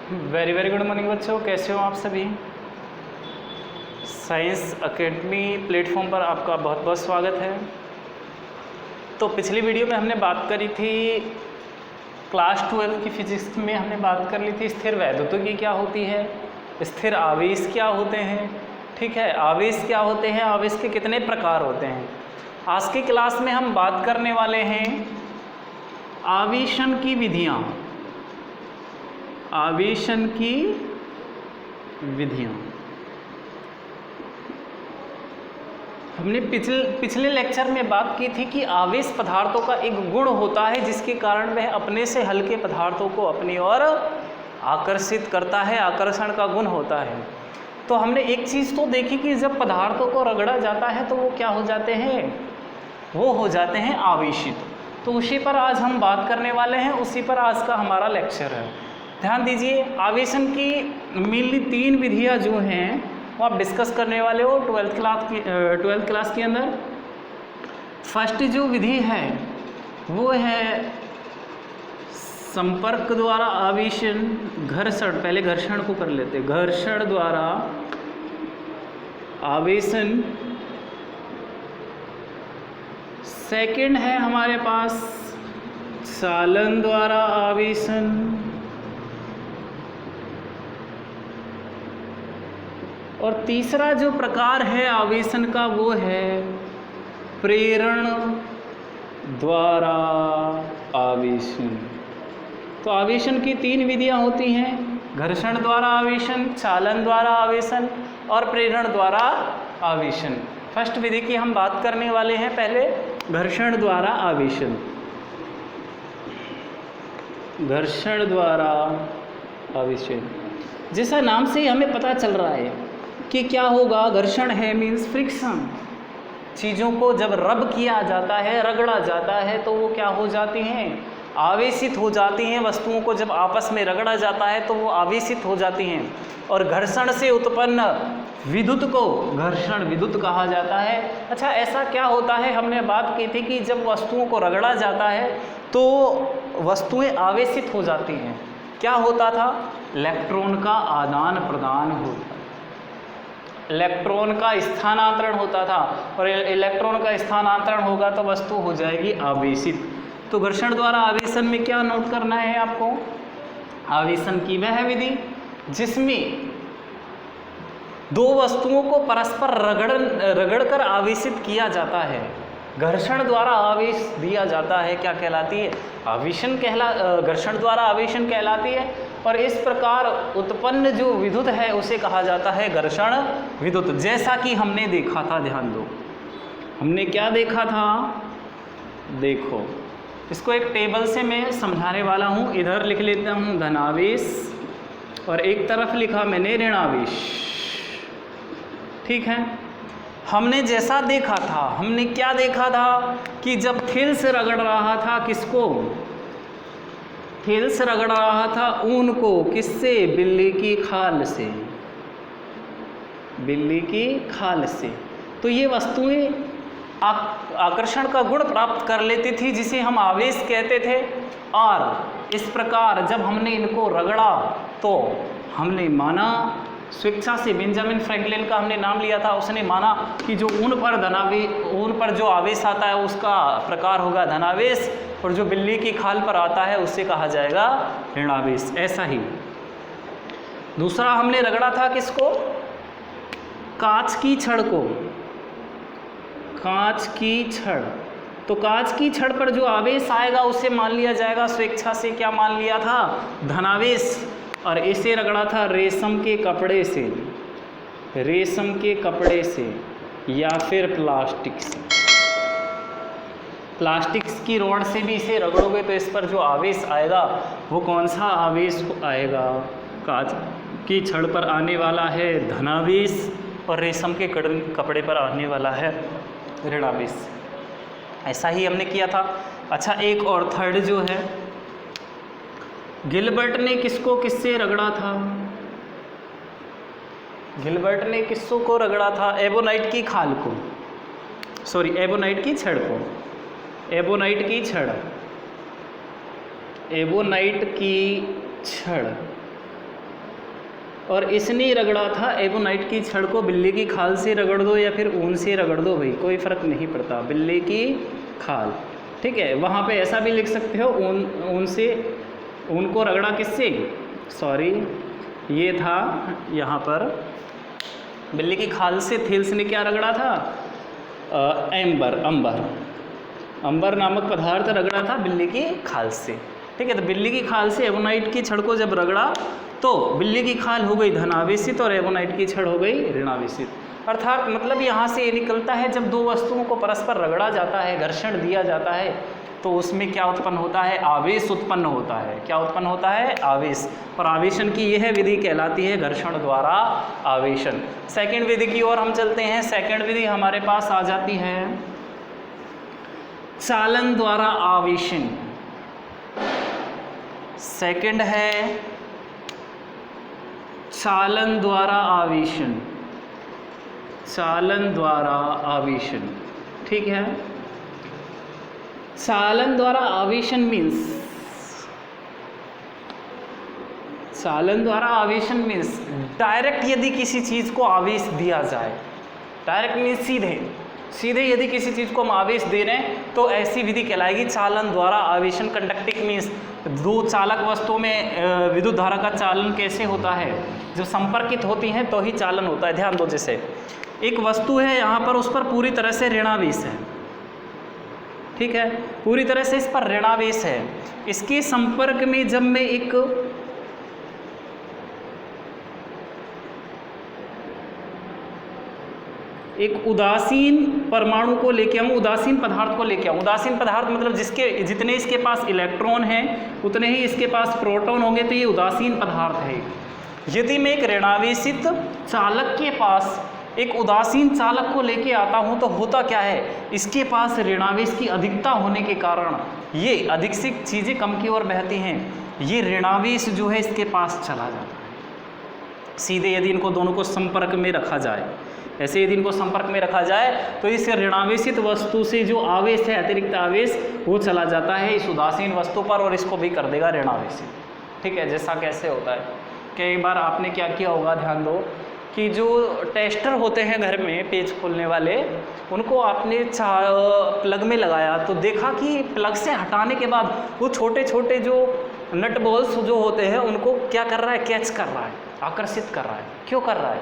Very very good morning बच्चों, कैसे हो आप सभी। साइंस एकेडमी प्लेटफॉर्म पर आपका बहुत बहुत स्वागत है। तो पिछली वीडियो में हमने बात करी थी क्लास 12 की फिजिक्स में, हमने बात कर ली थी स्थिर वैद्युतिकी क्या होती है, स्थिर आवेश क्या होते हैं, ठीक है, आवेश क्या होते हैं, आवेश के कितने प्रकार होते हैं। आज की क्लास में हम बात करने वाले हैं आवेशन की विधियाँ, आवेशन की विधियाँ। हमने पिछले लेक्चर में बात की थी कि आवेश पदार्थों का एक गुण होता है जिसके कारण वह अपने से हल्के पदार्थों को अपनी ओर आकर्षित करता है, आकर्षण का गुण होता है। तो हमने एक चीज़ तो देखी कि जब पदार्थों को रगड़ा जाता है तो वो क्या हो जाते हैं, वो हो जाते हैं आवेशित। तो उसी पर आज हम बात करने वाले हैं, उसी पर आज का हमारा लेक्चर है। ध्यान दीजिए, आवेशन की मेनली 3 विधियाँ जो हैं वो आप डिस्कस करने वाले हो 12th क्लास के अंदर। फर्स्ट जो विधि है वो है संपर्क द्वारा आवेशन, घर्षण, पहले घर्षण को कर लेते, घर्षण द्वारा आवेशन। सेकंड है हमारे पास चालन द्वारा आवेशन, और तीसरा जो प्रकार है आवेशन का वो है प्रेरण द्वारा आवेशन। तो आवेशन की 3 विधियां होती हैं, घर्षण द्वारा आवेशन, चालन द्वारा आवेशन और प्रेरण द्वारा आवेशन। फर्स्ट विधि की हम बात करने वाले हैं पहले घर्षण द्वारा आवेशन। घर्षण द्वारा आवेशन, जैसा नाम से ही हमें पता चल रहा है कि क्या होगा, घर्षण है मीन्स फ्रिक्शन। चीज़ों को जब रब किया जाता है, रगड़ा जाता है तो वो क्या हो जाती हैं, आवेशित हो जाती हैं। वस्तुओं को जब आपस में रगड़ा जाता है तो वो आवेशित हो जाती हैं। और घर्षण से उत्पन्न विद्युत को घर्षण विद्युत कहा जाता है। अच्छा, ऐसा क्या होता है, हमने बात की थी कि जब वस्तुओं को रगड़ा जाता है तो वस्तुएं आवेशित हो जाती हैं। क्या होता था, इलेक्ट्रॉन का आदान प्रदान होता, इलेक्ट्रॉन का स्थानांतरण होता था, और इलेक्ट्रॉन का स्थानांतरण होगा तो वस्तु हो जाएगी आवेशित। तो घर्षण द्वारा आवेशन में क्या नोट करना है आपको, आवेशन की वह विधि जिसमें 2 वस्तुओं को परस्पर रगड़कर आवेशित किया जाता है, घर्षण द्वारा आवेश दिया जाता है, क्या कहलाती है, आवेशन घर्षण द्वारा आवेशन कहलाती है। और इस प्रकार उत्पन्न जो विद्युत है उसे कहा जाता है घर्षण विद्युत। जैसा कि हमने देखा था, ध्यान दो, हमने क्या देखा था, देखो इसको एक टेबल से मैं समझाने वाला हूँ। इधर लिख लेता हूँ धनावेश और एक तरफ लिखा मैंने ऋणावेश, ठीक है। हमने जैसा देखा था, हमने क्या देखा था कि जब थैल से रगड़ रहा था, किसको, थैल से रगड़ रहा था ऊन को, किससे, बिल्ली की खाल से, बिल्ली की खाल से। तो ये वस्तुएं आकर्षण का गुण प्राप्त कर लेती थी जिसे हम आवेश कहते थे। और इस प्रकार जब हमने इनको रगड़ा तो हमने माना, स्वेच्छा से बेंजामिन फ्रैंकलिन का हमने नाम लिया था, उसने माना कि जो ऊन पर जो आवेश आता है उसका प्रकार होगा धनावेश, और जो बिल्ली की खाल पर आता है उससे कहा जाएगा ऋणावेश। ऐसा ही दूसरा हमने रगड़ा था किसको, कांच की छड़ को, कांच की छड़। तो कांच की छड़ पर जो आवेश आएगा उसे मान लिया जाएगा, स्वेच्छा से क्या मान लिया था, धनावेश। और इसे रगड़ा था रेशम के कपड़े से, रेशम के कपड़े से या फिर प्लास्टिक से, प्लास्टिक की रॉड से भी इसे रगड़ोगे तो इस पर जो आवेश आएगा वो कौन सा आवेश आएगा, कांच की छड़ पर आने वाला है धनावेश, और रेशम के कपड़े पर आने वाला है ऋणावेश। ऐसा ही हमने किया था। अच्छा, एक और थर्ड जो है, गिलबर्ट ने किसको किससे रगड़ा था, गिलबर्ट ने किसको को रगड़ा था, एबोनाइट की खाल को, सॉरी एबोनाइट की छड़ को, एबोनाइट की छड़, एबोनाइट की छड़। और इसने रगड़ा था एबोनाइट की छड़ को। बिल्ली की खाल से रगड़ दो या फिर ऊन से रगड़ दो भाई, कोई फ़र्क नहीं पड़ता, बिल्ली की खाल। ठीक है, वहाँ पे ऐसा भी लिख सकते हो ऊन से, ऊन को रगड़ा किससे, सॉरी ये था यहाँ पर बिल्ली की खाल से, थेल्स ने क्या रगड़ा था, अंबर नामक पदार्थ रगड़ा था बिल्ली की खाल से। ठीक है, तो बिल्ली की खाल से एबोनाइट की छड़ को जब रगड़ा तो बिल्ली की खाल हो गई धनावेशित और एबोनाइट की छड़ हो गई ऋणावेशित। अर्थात मतलब यहाँ से ये निकलता है जब दो वस्तुओं को परस्पर रगड़ा जाता है, घर्षण दिया जाता है, तो उसमें क्या उत्पन्न होता है, आवेश उत्पन्न होता है। क्या उत्पन्न होता है, आवेश। और आवेशन की यह विधि कहलाती है घर्षण द्वारा आवेशन। सेकंड विधि की ओर हम चलते हैं। सेकंड विधि हमारे पास आ जाती है चालन द्वारा आवेशन। सेकंड है चालन द्वारा आवेशन, चालन द्वारा आवेशन। ठीक है, चालन द्वारा आवेशन मीन्स, चालन द्वारा आवेशन मीन्स डायरेक्ट यदि किसी चीज़ को आवेश दिया जाए, डायरेक्ट मीन्स सीधे यदि किसी चीज़ को हम आवेश दे रहे हैं तो ऐसी विधि कहलाएगी चालन द्वारा आवेशन। कंडक्टिंग मीन्स दो चालक वस्तुओं में विद्युत धारा का चालन कैसे होता है, जब संपर्कित होती हैं तो ही चालन होता है। ध्यान दो, जैसे एक वस्तु है यहाँ पर, उस पर पूरी तरह से ऋणावेश है। ठीक है, पूरी तरह से इस पर ऋणावेश है। इसके संपर्क में जब मैं एक उदासीन परमाणु को लेके आऊँ, उदासीन पदार्थ को लेके आऊँ, उदासीन पदार्थ मतलब जितने इसके पास इलेक्ट्रॉन हैं उतने ही इसके पास प्रोटॉन होंगे, तो ये उदासीन पदार्थ है। यदि मैं एक ऋणावेशित चालक के पास एक उदासीन चालक को लेके आता हूँ तो होता क्या है, इसके पास ऋणावेश की अधिकता होने के कारण ये अधिक से चीज़ें कम की ओर बहती हैं, ये ऋणावेश जो है इसके पास चला जाता है। सीधे यदि इनको दोनों को संपर्क में रखा जाए, ऐसे यदि इनको संपर्क में रखा जाए तो इस ऋणावेशित वस्तु से जो आवेश है, अतिरिक्त आवेश, वो चला जाता है इस उदासीन वस्तु पर और इसको भी कर देगा ऋणावेशित। ठीक है, जैसा कैसे होता है, कई बार आपने क्या किया होगा, ध्यान दो कि जो टेस्टर होते हैं घर में पेच खोलने वाले, उनको आपने प्लग में लगाया तो देखा कि प्लग से हटाने के बाद वो छोटे छोटे जो नट बॉल्स जो होते हैं उनको क्या कर रहा है, कैच कर रहा है, आकर्षित कर रहा है। क्यों कर रहा है,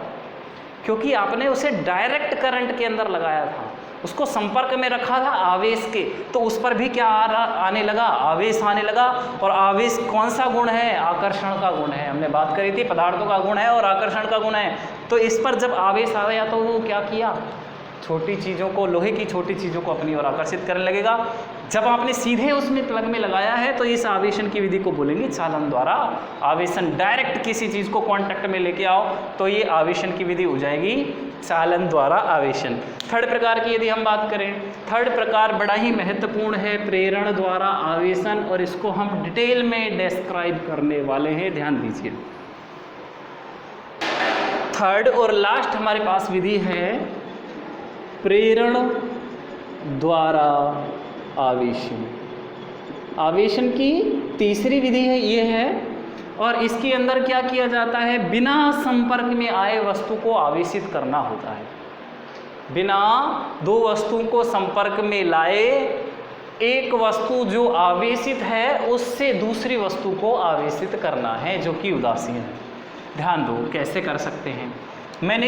क्योंकि आपने उसे डायरेक्ट करंट के अंदर लगाया था, उसको संपर्क में रखा था आवेश के, तो उस पर भी क्या आने लगा, आवेश आने लगा। और आवेश कौन सा गुण है, आकर्षण का गुण है। हमने बात करी थी पदार्थों का गुण है और आकर्षण का गुण है। तो इस पर जब आवेश आ गया तो वो क्या किया, छोटी चीज़ों को, लोहे की छोटी चीज़ों को अपनी ओर आकर्षित करने लगेगा। जब आपने सीधे उसमें प्लग में लगाया है तो इस आवेशन की विधि को बोलेंगे चालन द्वारा आवेशन। डायरेक्ट किसी चीज़ को कांटेक्ट में लेके आओ तो ये आवेशन की विधि हो जाएगी चालन द्वारा आवेशन। थर्ड प्रकार की यदि हम बात करें, थर्ड प्रकार बड़ा ही महत्वपूर्ण है, प्रेरण द्वारा आवेशन, और इसको हम डिटेल में डिस्क्राइब करने वाले हैं, ध्यान दीजिए। थर्ड और लास्ट हमारे पास विधि है प्रेरण द्वारा आवेशन। आवेशन की तीसरी विधि है ये है, और इसके अंदर क्या किया जाता है, बिना संपर्क में आए वस्तु को आवेशित करना होता है। बिना दो वस्तुओं को संपर्क में लाए एक वस्तु जो आवेशित है उससे दूसरी वस्तु को आवेशित करना है जो कि उदासीन है। ध्यान दो कैसे कर सकते हैं। मैंने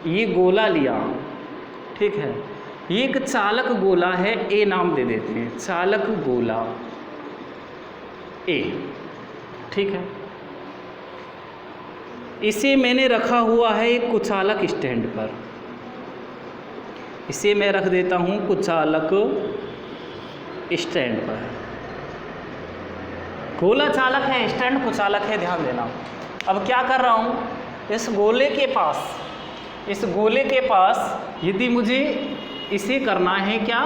ये गोला लिया, ठीक है, ये एक चालक गोला है, ए नाम दे देते हैं, चालक गोला ए, ठीक है। इसे मैंने रखा हुआ है एक कुचालक स्टैंड पर, इसे मैं रख देता हूँ कुचालक स्टैंड पर। गोला चालक है, स्टैंड कुचालक है, ध्यान देना। अब क्या कर रहा हूँ, इस गोले के पास यदि मुझे इसे करना है क्या,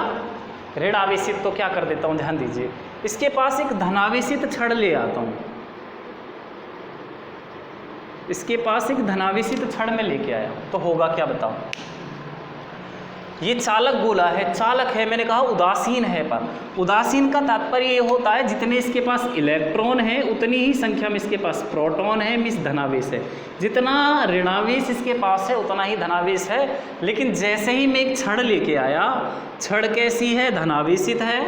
ऋण आवेशित, तो क्या कर देता हूँ, ध्यान दीजिए, इसके पास एक धनावेशित छड़ ले आता हूँ, इसके पास एक धनावेशित छड़ में लेके आया तो होगा क्या बताओ। ये चालक गोला है, चालक है, मैंने कहा उदासीन है, पर उदासीन का तात्पर्य ये होता है जितने इसके पास इलेक्ट्रॉन है उतनी ही संख्या में इसके पास प्रोटॉन है, मीन्स धनावेश है। जितना ऋणावेश इसके पास है उतना ही धनावेश है। लेकिन जैसे ही मैं एक छड़ लेके आया, छड़ कैसी है, धनावेशित है,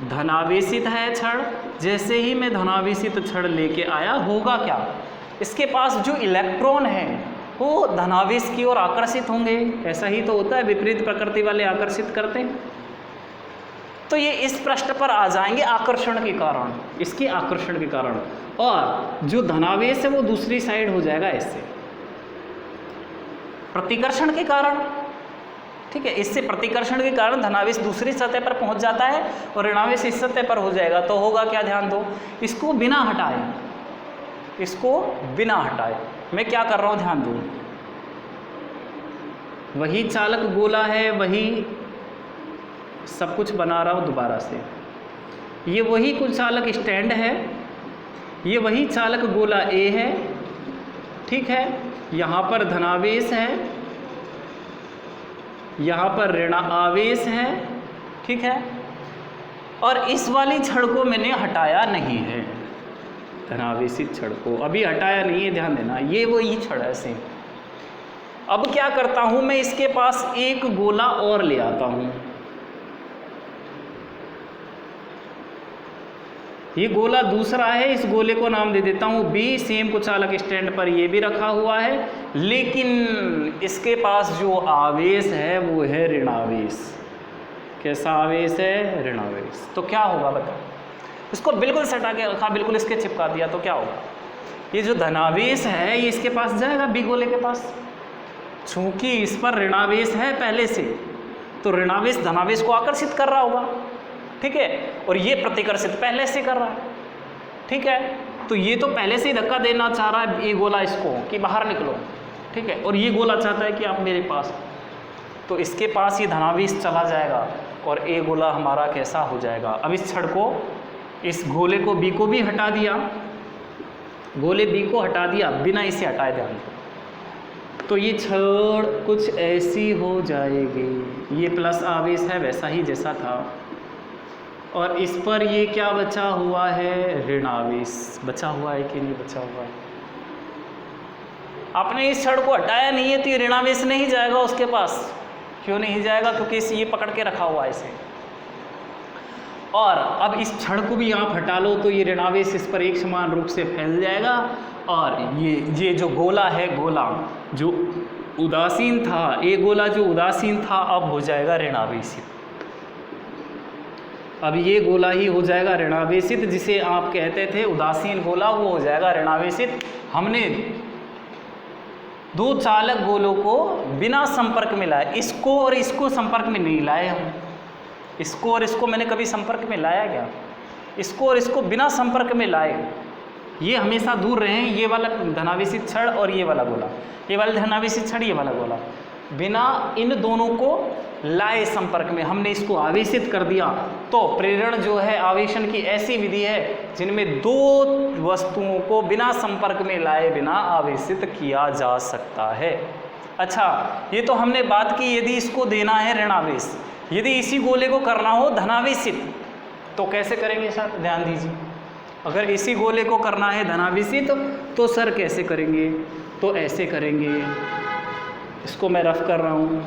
धनावेशित है छड़। जैसे ही मैं धनावेशित छड़ लेके आया, होगा क्या, इसके पास जो इलेक्ट्रॉन है वो धनावेश की ओर आकर्षित होंगे। ऐसा ही तो होता है, विपरीत प्रकृति वाले आकर्षित करते हैं। तो ये इस पृष्ठ पर आ जाएंगे आकर्षण के कारण, इसके आकर्षण के कारण। और जो धनावेश है वो दूसरी साइड हो जाएगा ऐसे, प्रतिकर्षण के कारण। ठीक है, इससे प्रतिकर्षण के कारण धनावेश दूसरी सतह पर पहुंच जाता है और ऋणावेश इस सतह पर हो जाएगा। तो होगा क्या, ध्यान दो, इसको बिना हटाए, इसको बिना हटाए मैं क्या कर रहा हूं, ध्यान दो, वही चालक गोला है, वही सब कुछ बना रहा हूं दोबारा से। ये वही कुल चालक स्टैंड है, ये वही चालक गोला ए है, ठीक है। यहाँ पर धनावेश है, यहाँ पर ऋणावेश है, ठीक है। और इस वाली छड़ को मैंने हटाया नहीं है, धनावेशित छड़ को अभी हटाया नहीं है, ध्यान देना, ये वही छड़ है सेम। अब क्या करता हूं, मैं इसके पास एक गोला और ले आता हूं। ये गोला दूसरा है, इस गोले को नाम दे देता हूं बी। सेम कुचालक स्टैंड पर ये भी रखा हुआ है, लेकिन इसके पास जो आवेश है वो है ऋणावेश। कैसा आवेश है, ऋणावेश। तो क्या होगा बताओ, इसको बिल्कुल सटा के रखा, बिल्कुल इसके चिपका दिया, तो क्या होगा, ये जो धनावेश है ये इसके पास जाएगा, बी गोले के पास। चूंकि इस पर ऋणावेश है पहले से, तो ऋणावेश धनावेश को आकर्षित कर रहा होगा, ठीक है। और ये प्रतिकर्षित पहले से कर रहा है, ठीक है। तो ये तो पहले से ही धक्का देना चाह रहा है ये गोला इसको कि बाहर निकलो, ठीक है। और ये गोला चाहता है कि आप मेरे पास, तो इसके पास ये धनावेश चला जाएगा और ए गोला हमारा कैसा हो जाएगा। अब इस छड़ को, इस गोले को बी को भी हटा दिया, गोले बी को हटा दिया बिना इसे हटाए, ध्यान दो। तो ये छड़ कुछ ऐसी हो जाएगी, ये प्लस आवेश है वैसा ही जैसा था, और इस पर ये क्या बचा हुआ है, ऋणावेश बचा हुआ है कि नहीं बचा हुआ है। आपने इस छड़ को हटाया नहीं है तो ये ऋणावेश नहीं जाएगा उसके पास। क्यों नहीं जाएगा, क्योंकि ये पकड़ के रखा हुआ है इसे। और अब इस छड़ को भी आप हटा लो तो ये ऋणावेश इस पर एक समान रूप से फैल जाएगा, और ये जो गोला है, गोला जो उदासीन था, ये गोला जो उदासीन था अब हो जाएगा ऋणावेशित। अब ये गोला ही हो जाएगा ऋणावेशित, जिसे आप कहते थे उदासीन गोला, वो हो जाएगा ऋणावेशित। हमने दो चालक गोलों को बिना संपर्क में लाए, इसको और इसको संपर्क में नहीं लाए हम। इसको और इसको मैंने कभी संपर्क में लाया क्या, इसको और इसको बिना संपर्क में लाए, ये हमेशा दूर रहे। ये वाला धनावेशित छड़ और ये वाला गोला, ये वाला धनावेशित छड़, ये वाला गोला, बिना इन दोनों को लाए संपर्क में हमने इसको आवेशित कर दिया। तो प्रेरण जो है आवेशन की ऐसी विधि है जिनमें दो वस्तुओं को बिना संपर्क में लाए बिना आवेशित किया जा सकता है। अच्छा, ये तो हमने बात की यदि इसको देना है ऋणावेश, यदि इसी गोले को करना हो धनावेशित तो कैसे करेंगे सर, ध्यान दीजिए। अगर इसी गोले को करना है धनावेशित तो सर कैसे करेंगे, तो ऐसे करेंगे। इसको मैं रफ कर रहा हूँ,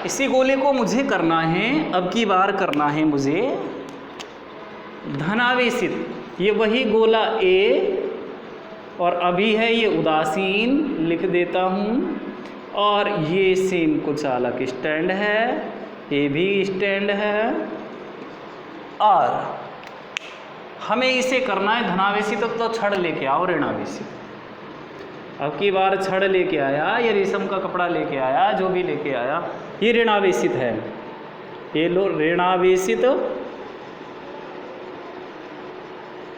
इसी गोले को मुझे करना है, अब की बार करना है मुझे धनावेशित। ये वही गोला ए और अभी है ये उदासीन, लिख देता हूँ। और ये सेम कुचालक स्टैंड है, ये भी स्टैंड है, और हमें इसे करना है धनावेशित। तो छड़ लेके आओ ऋणावेशित। अब की बार छड़ लेके आया, ये रेशम का कपड़ा लेके आया, जो भी लेके आया, ये ऋणावेशित है। ये लो ऋणावेशित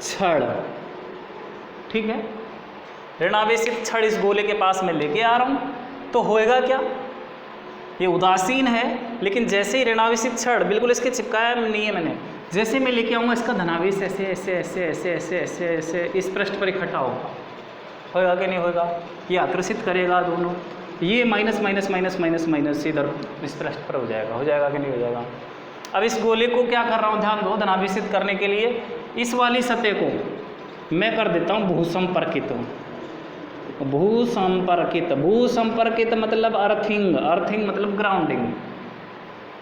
छड़, ठीक है। ऋणावेशित छड़ इस गोले के पास में लेके आ रहा हूँ, तो होएगा क्या, ये उदासीन है, लेकिन जैसे ही ऋणावेशित छड़ बिल्कुल इसके चिपकाया नहीं है मैंने, जैसे मैं लेके आऊँगा इसका धनावेश ऐसे ऐसे ऐसे ऐसे ऐसे ऐसे ऐसे इस पृष्ठ पर इकट्ठा होगा। होगा कि नहीं होगा? ये आकर्षित करेगा दोनों, ये minus minus minus minus minus इधर इस पृष्ठ पर हो जाएगा कि नहीं हो जाएगा? अब इस गोले को क्या कर रहा हूँ, ध्यान दो, धनावेशित करने के लिए इस वाली सतह को मैं कर देता हूँ भूसंपर्कित। भूसंपर्कित, भूसंपर्कित मतलब अर्थिंग, अर्थिंग मतलब ग्राउंडिंग।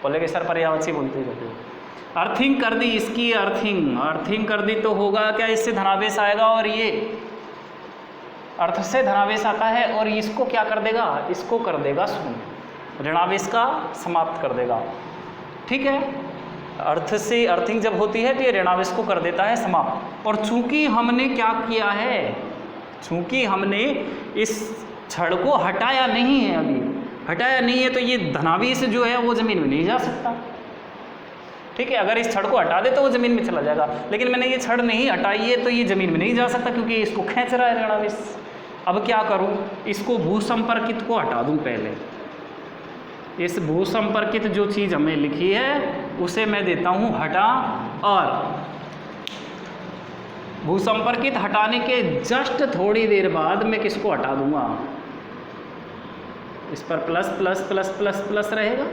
बोले कि सर पर्यायवाची बोलते रहते हो। अर्थिंग कर दी इसकी, अर्थिंग, अर्थिंग कर दी तो होगा क्या, इससे धनावेश आएगा और ये अर्थ से धनावेश आता है और इसको क्या कर देगा, इसको कर देगा शून्य, ऋणावेश का समाप्त कर देगा। ठीक है, अर्थ से अर्थिंग जब होती है तो ये ऋणावेश को कर देता है समाप्त। और चूंकि हमने क्या किया है, चूंकि हमने इस छड़ को हटाया नहीं है, अभी हटाया नहीं है, तो ये धनावेश जो है वो ज़मीन में नहीं जा सकता। ठीक है, अगर इस छड़ को हटा दे तो वो ज़मीन में चला जाएगा, लेकिन मैंने ये छड़ नहीं हटाई है तो ये ज़मीन में नहीं जा सकता क्योंकि इसको खींच रहा है ऋणावेश। अब क्या करूं, इसको भूसंपर्कित को हटा दूं पहले। इस भूसंपर्कित जो चीज़ हमें लिखी है उसे मैं देता हूं हटा, और भूसंपर्कित हटाने के जस्ट थोड़ी देर बाद मैं किसको हटा दूंगा, इस पर plus plus plus plus plus रहेगा।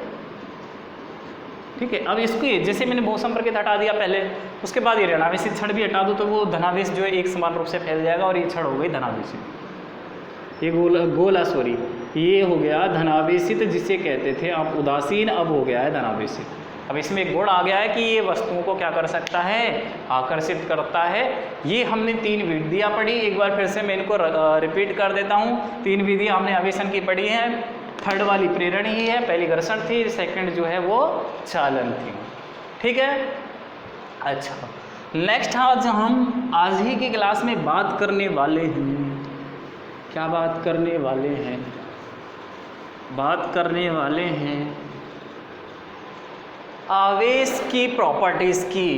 ठीक है, अब इसको जैसे मैंने भूसंपर्कित हटा दिया पहले, उसके बाद ये ऋणावेशित छड़ भी हटा दूँ तो वो धनावेश जो है एक समान रूप से फैल जाएगा और ये छड़ हो गई धनावेशित। ये गोला सॉरी, ये हो गया धनावेशित जिसे कहते थे आप उदासीन, अब हो गया है धनावेशित। अब इसमें एक गुण आ गया है कि ये वस्तुओं को क्या कर सकता है, आकर्षित करता है। ये हमने 3 विधियाँ पढ़ी, एक बार फिर से मैं इनको रिपीट कर देता हूँ। 3 विधियाँ हमने आवेशन की पढ़ी हैं। थर्ड वाली प्रेरण ही है, पहली घर्षण थी, सेकंड जो है वो चालन थी। ठीक है, अच्छा नेक्स्ट आज हम आज ही की क्लास में बात करने वाले हैं, क्या बात करने वाले हैं, बात करने वाले हैं आवेश की प्रॉपर्टीज़ की,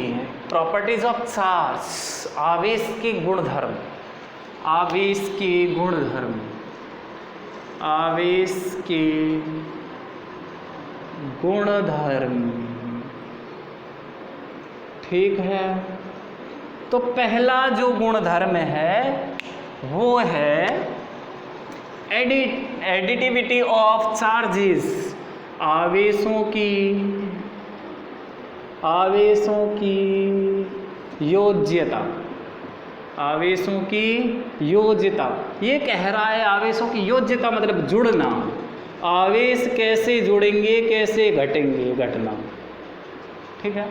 प्रॉपर्टीज ऑफ चार्ज, आवेश के गुणधर्म, आवेश के गुणधर्म, आवेश के गुणधर्म। ठीक है, तो पहला जो गुणधर्म है वो है एडिटिविटी ऑफ चार्जेस, आवेशों की योज्यता, आवेशों की योज्यता। ये कह रहा है आवेशों की योज्यता मतलब जुड़ना, आवेश कैसे जुड़ेंगे, कैसे घटेंगे, घटना। ठीक है,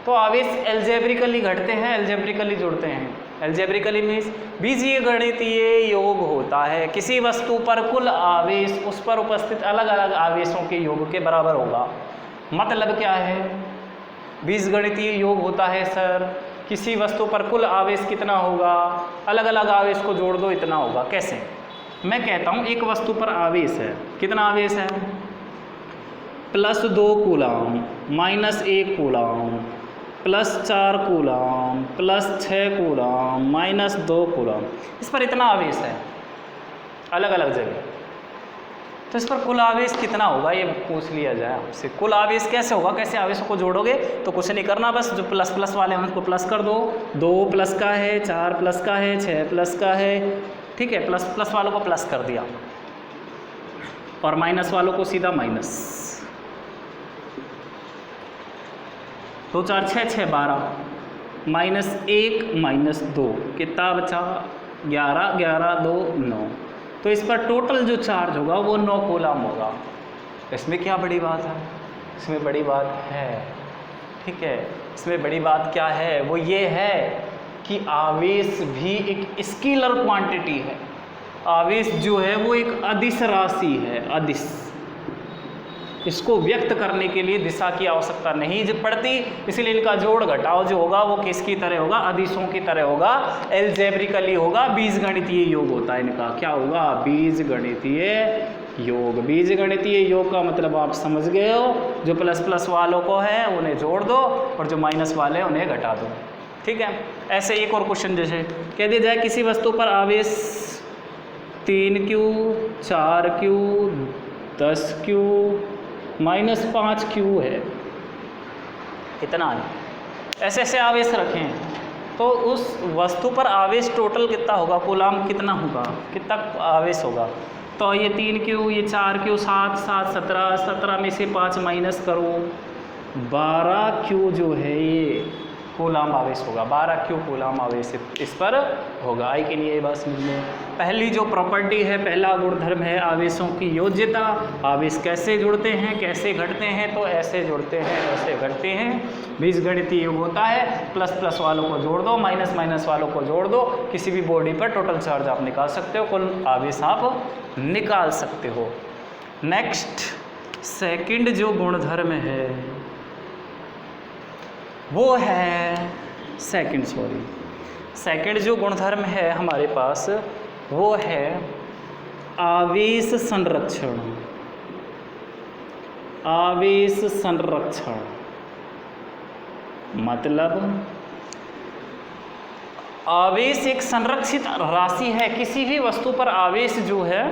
तो आवेश एल्जेब्रिकली घटते हैं, एल्जेब्रिकली जुड़ते हैं। एल्जेब्रिकली मीन्स बीजीय गणितीय योग होता है, किसी वस्तु पर कुल आवेश उस पर उपस्थित अलग अलग आवेशों के योग के बराबर होगा। मतलब क्या है, बीजगणितीय योग होता है सर, किसी वस्तु पर कुल आवेश कितना होगा, अलग अलग आवेश को जोड़ दो इतना होगा। कैसे, मैं कहता हूँ एक वस्तु पर आवेश है, कितना आवेश है, +2 coulomb, -1 coulomb, +4 coulomb, +6 coulomb, -2 coulomb, इस पर इतना आवेश है अलग अलग जगह। तो इस पर कुल आवेश कितना होगा ये पूछ लिया जाए आपसे। कुल आवेश कैसे होगा, कैसे आवेशों को जोड़ोगे, तो कुछ नहीं करना, बस जो प्लस प्लस वाले हैं उनको प्लस कर दो। 2 प्लस का है, 4 प्लस का है, 6 प्लस का है। ठीक है, प्लस प्लस वालों को प्लस कर दिया और माइनस वालों को सीधा माइनस। 2 4 6 6 12, -1 -2 कितना बचा, 11 11 2 9। तो इस पर टोटल जो चार्ज होगा वो 9 कूलाम होगा। इसमें क्या बड़ी बात है, इसमें बड़ी बात है। ठीक है, इसमें बड़ी बात क्या है, वो ये है कि आवेश भी एक स्केलर क्वांटिटी है। आवेश जो है वो एक अदिश राशि है, अदिश। इसको व्यक्त करने के लिए दिशा की आवश्यकता नहीं पड़ती, इसलिए इनका जोड़ घटाव जो होगा वो किसकी तरह होगा, अदिशों की तरह होगा, एल्जेब्रिकली होगा, बीजगणितीय योग होता है इनका। क्या होगा, बीजगणितीय योग। बीजगणितीय योग का मतलब आप समझ गए हो, जो प्लस प्लस वालों को है उन्हें जोड़ दो और जो माइनस वाले हैं उन्हें घटा दो। ठीक है, ऐसे एक और क्वेश्चन जैसे कह दिया जाए किसी वस्तु पर आवेश 3Q, 4Q, 10Q, -5Q है, इतना है। ऐसे ऐसे आवेश रखें, तो उस वस्तु पर आवेश टोटल कितना होगा, कूलाम कितना होगा, कितना आवेश होगा। तो ये 3Q, ये 4Q, 7 7 17, 17 में से 5 माइनस करो, 12Q जो है ये कूलाम आवेश होगा, 12Q कूलाम आवेश इस पर होगा। आई के लिए ये बात समझ लो। पहली जो प्रॉपर्टी है, पहला गुणधर्म है आवेशों की योज्यता। आवेश कैसे जुड़ते हैं, कैसे घटते हैं, तो ऐसे जुड़ते हैं, ऐसे घटते हैं। बीजगणितीय योग होता है, प्लस प्लस वालों को जोड़ दो, माइनस माइनस वालों को जोड़ दो, किसी भी बॉडी पर टोटल चार्ज आप निकाल सकते हो, कुल आवेश आप निकाल सकते हो। नेक्स्ट सेकंड जो गुणधर्म है वो है सेकंड जो गुणधर्म है हमारे पास वो है आवेश संरक्षण। आवेश संरक्षण मतलब आवेश एक संरक्षित राशि है। किसी भी वस्तु पर आवेश जो है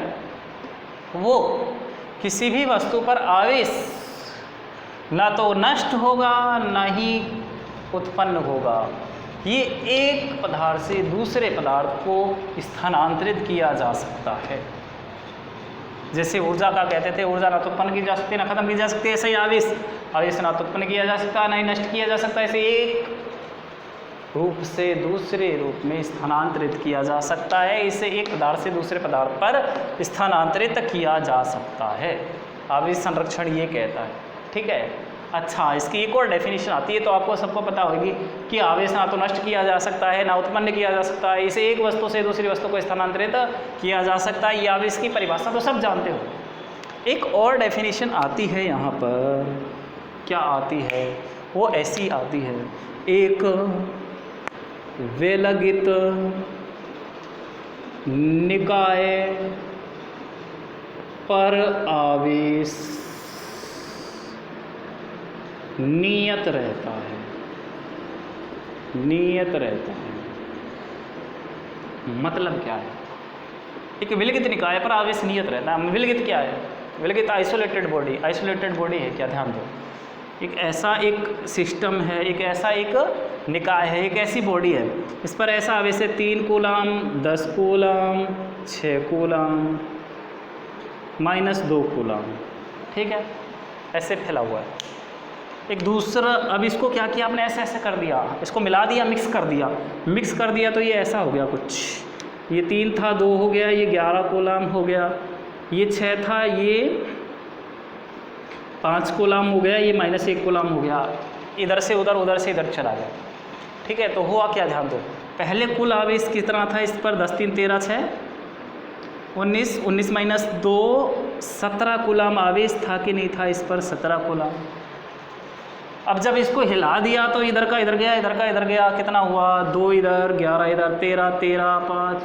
वो, किसी भी वस्तु पर आवेश ना तो नष्ट होगा ना ही उत्पन्न होगा। ये एक पदार्थ से दूसरे पदार्थ को स्थानांतरित किया जा सकता है। जैसे ऊर्जा का कहते थे, ऊर्जा ना तो उत्पन्न की जा सकती है ना खत्म की जा सकती है, ऐसे ही आवेश ना तो उत्पन्न किया जा सकता ना ही नष्ट किया जा सकता, ऐसे एक रूप से दूसरे रूप में स्थानांतरित किया जा सकता है। इसे एक पदार्थ से दूसरे पदार्थ पर स्थानांतरित किया जा सकता है। आवेश संरक्षण ये कहता है, ठीक है। अच्छा, इसकी एक और डेफिनेशन आती है, तो आपको सबको पता होगी कि आवेश ना तो नष्ट किया जा सकता है ना उत्पन्न किया जा सकता है, इसे एक वस्तु से दूसरी वस्तु को स्थानांतरित किया जा सकता है। ये आवेश की परिभाषा तो सब जानते हो। एक और डेफिनेशन आती है यहाँ पर, क्या आती है, वो ऐसी आती है, एक विलगित निकाय पर आवेश नियत रहता है, नियत रहता है। मतलब क्या है, एक विलगित निकाय पर आवेश नियत रहता है। विलगित क्या है, विलगित आइसोलेटेड बॉडी, आइसोलेटेड बॉडी है क्या, ध्यान दो। एक ऐसा एक सिस्टम है, एक ऐसा एक निकाय है, एक ऐसी बॉडी है, इस पर ऐसा आवेश है 3 कूलाम, 10 कूलाम, 6 कूलाम, -2 कूलाम, ठीक है, ऐसे फैला हुआ है। एक दूसरा, अब इसको क्या किया आपने, ऐसे ऐसे कर दिया, इसको मिला दिया, मिक्स कर दिया तो ये ऐसा हो गया कुछ। ये 3 था, 2 हो गया, ये 11 कूलाम हो गया, ये 6 था, ये 5 कूलाम हो गया, ये -1 कूलाम हो गया। इधर से उधर, उधर से इधर चला गया, ठीक है। तो हुआ क्या, ध्यान दो। पहले कुल आवेश कितना था इस पर, 10 3 13 6 19, 19 - 2 17 कूलाम आवेश था कि नहीं था इस पर, 17 कूलाम। अब जब इसको हिला दिया तो इधर का इधर गया, इधर का इधर गया, कितना हुआ, 2 इधर, 11 इधर, 13 13 5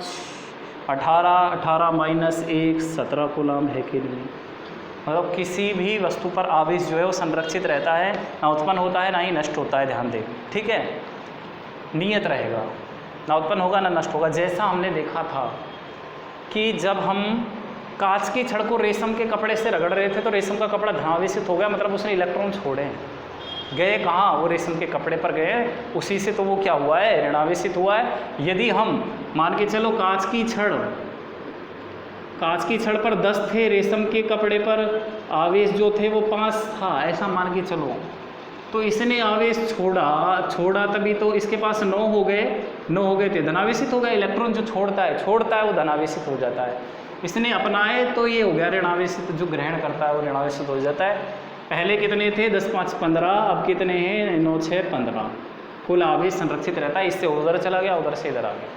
18 18 -1 17 कूलाम है कि नहीं। मतलब किसी भी वस्तु पर आवेश जो है वो संरक्षित रहता है, ना उत्पन्न होता है ना ही नष्ट होता है, ध्यान दें, ठीक है। नियत रहेगा, ना उत्पन्न होगा ना नष्ट होगा। जैसा हमने देखा था कि जब हम कांच की छड़ को रेशम के कपड़े से रगड़ रहे थे तो रेशम का कपड़ा धनावेशित हो गया, मतलब उसने इलेक्ट्रॉन छोड़े, गए कहाँ, वो रेशम के कपड़े पर गए, उसी से तो वो क्या हुआ है, ऋणावेशित हुआ है। यदि हम मान के चलो कांच की छड़ पर 10 थे, रेशम के कपड़े पर आवेश जो थे वो 5 था, ऐसा मान के चलो, तो इसने आवेश छोड़ा तभी तो इसके पास 9 हो गए थे, धनावेशित हो गए। इलेक्ट्रॉन जो छोड़ता है वो धनावेशित हो जाता है। इसने अपनाए तो ये हो गया ऋणावेशित, जो ग्रहण करता है वो ऋणावेशित हो जाता है। पहले कितने थे, 10 5 15, अब कितने हैं, 9 6 15। कुल आवेश संरक्षित रहता है, इससे उधर चला गया, उधर से इधर आ गया,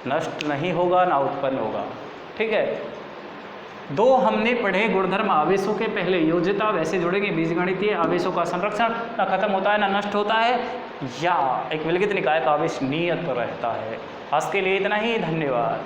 नष्ट नहीं होगा ना उत्पन्न होगा, ठीक है। 2 हमने पढ़े गुणधर्म आवेशों के, पहले योज्यता, वैसे जुड़ेंगे बीजगणितीय, आवेशों का संरक्षण, ना खत्म होता है ना नष्ट होता है, या एक विलगित निकाय का आवेश नियत रहता है। आज के लिए इतना ही, धन्यवाद।